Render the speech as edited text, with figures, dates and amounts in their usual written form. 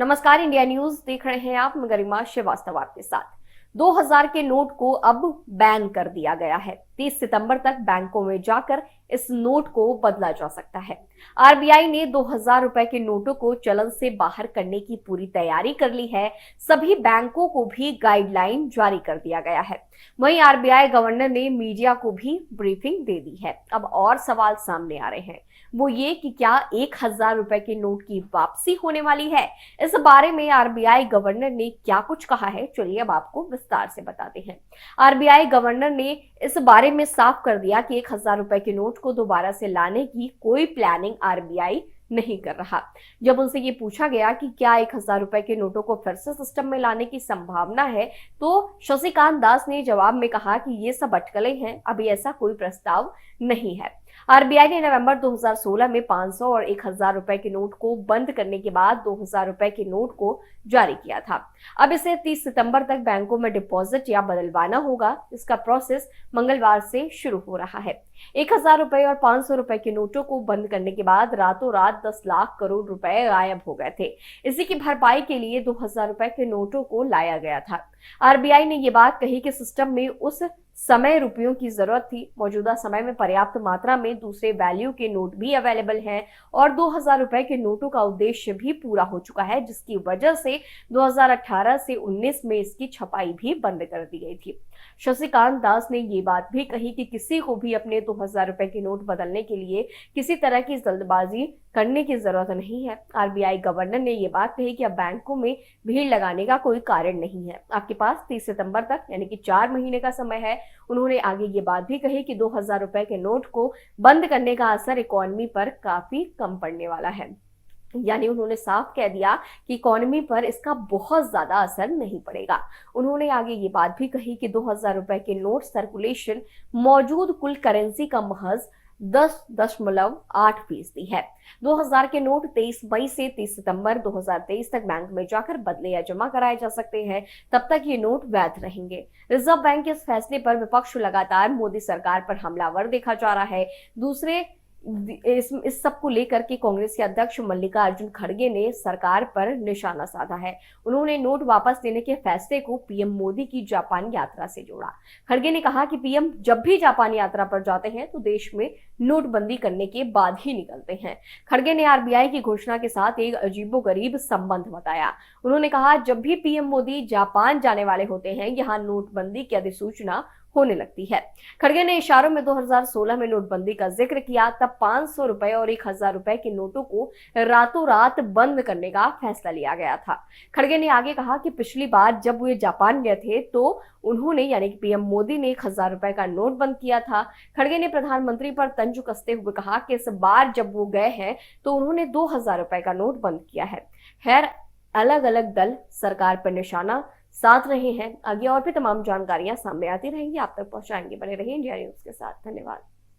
नमस्कार, India news देख रहे हैं आप। मैं गरिमा श्रीवास्तव आपके साथ। 2000 के नोट को अब बैन कर दिया गया है। 30 सितंबर तक बैंकों में जाकर इस नोट को बदला जा सकता है। आरबीआई ने 2000 रुपए के नोटों को चलन से बाहर करने की पूरी तैयारी कर ली है। सभी बैंकों को भी गाइडलाइन जारी कर दिया गया है। वहीं आरबीआई गवर्नर ने मीडिया को भी ब्रीफिंग दे दी है। अब और सवाल सामने आ रहे हैं, वो ये कि क्या 1000 रुपए के नोट की वापसी होने वाली है। इस बारे में आरबीआई गवर्नर ने क्या कुछ कहा है, चलिए अब आपको विस्तार से बताते हैं। आरबीआई गवर्नर ने इस बारे में साफ कर दिया कि 1000 रुपए के नोट को दोबारा से लाने की कोई प्लानिंग आरबीआई नहीं कर रहा। जब उनसे ये पूछा गया कि क्या 1000 रुपए के नोटों को फिर से सिस्टम में लाने की संभावना है, तो शशिकांत दास ने जवाब में कहा कि ये सब अटकलें हैं, अभी ऐसा कोई प्रस्ताव नहीं है। आरबीआई ने नवंबर 2016 में 500 और 1000 रुपए के नोट को बंद करने के बाद 2000 रुपए के नोट को जारी किया था। अब इसे 30 सितंबर तक बैंकों में डिपॉजिट या बदलवाना होगा। इसका प्रोसेस मंगलवार से शुरू हो रहा है। 1000 रुपए और 500 रुपए के नोटों को बंद करने के बाद रातों रात 10 लाख करोड़ रुपए गायब हो गए थे। इसी की भरपाई के लिए 2000 रुपए के नोटों को लाया गया था। आरबीआई ने ये बात कही कि सिस्टम में उस समय रुपयों की जरूरत थी। मौजूदा समय में पर्याप्त मात्रा में दूसरे वैल्यू के नोट भी अवेलेबल हैं और 2000 रुपए के नोटों का उद्देश्य भी पूरा हो चुका है, जिसकी वजह से 2018 से 19 में इसकी छपाई भी बंद कर दी गई थी। शशिकांत दास ने ये बात भी कही कि किसी को भी अपने 2000 रुपए के नोट बदलने के लिए किसी तरह की जल्दबाजी करने की जरूरत नहीं है। आरबीआई गवर्नर ने ये बात कही कि अब बैंकों में भीड़ लगाने का कोई कारण नहीं है। आपके पास 30 सितंबर तक यानी कि 4 महीने का समय है। उन्होंने आगे ये बात भी कही कि 2000 रुपए के नोट को बंद करने का असर इकोनॉमी पर काफी कम पड़ने वाला है। यानी उन्होंने साफ कह दिया कि इकोनॉमी पर इसका बहुत ज्यादा असर नहीं पड़ेगा। उन्होंने आगे ये बात भी कही कि 2000 रुपए के नोट सर्कुलेशन मौजूद कुल करेंसी का महज 10.8% है। 2000 के नोट 23 मई से 30 सितंबर 2023 तक बैंक में जाकर बदले या जमा कराए जा सकते हैं। तब तक ये नोट वैध रहेंगे। रिजर्व बैंक के इस फैसले पर विपक्ष लगातार मोदी सरकार पर हमलावर देखा जा रहा है। दूसरे इस सब को लेकर के कांग्रेस के अध्यक्ष मल्लिकार्जुन खड़गे ने सरकार पर निशाना साधा है। उन्होंने नोट वापस लेने के फैसले को पीएम मोदी की जापान यात्रा से जोड़ा। खड़गे ने कहा कि पीएम जब भी जापान यात्रा पर जाते हैं तो देश में नोटबंदी करने के बाद ही निकलते हैं। खड़गे ने आरबीआई की घोषणा के साथ एक अजीबोगरीब संबंध बताया। उन्होंने कहा, जब भी पीएम मोदी जापान जाने वाले होते हैं, यहाँ नोटबंदी की अधिसूचना होने लगती है। खड़गे ने इशारों में 2016 में नोटबंदी का जिक्र किया। तब 500 रुपए और 1000 रुपए के नोटों को रातों रात बंद करने का फैसला लिया गया था। खड़गे ने आगे कहा कि पिछली बार जब वे जापान गए थे तो उन्होंने यानी कि पीएम मोदी ने 1000 रुपए का नोट बंद किया था। खड़गे ने प्रधानमंत्री पर तंज कसते हुए कहा कि इस बार जब वो गए हैं तो उन्होंने 2000 रुपए का नोट बंद किया है। खैर, अलग अलग दल सरकार पर निशाना साध रहे हैं। आगे और भी तमाम जानकारियां सामने आती रहेंगी, आप तक पहुंचाएंगे। बने रहिए इंडिया न्यूज के साथ। धन्यवाद।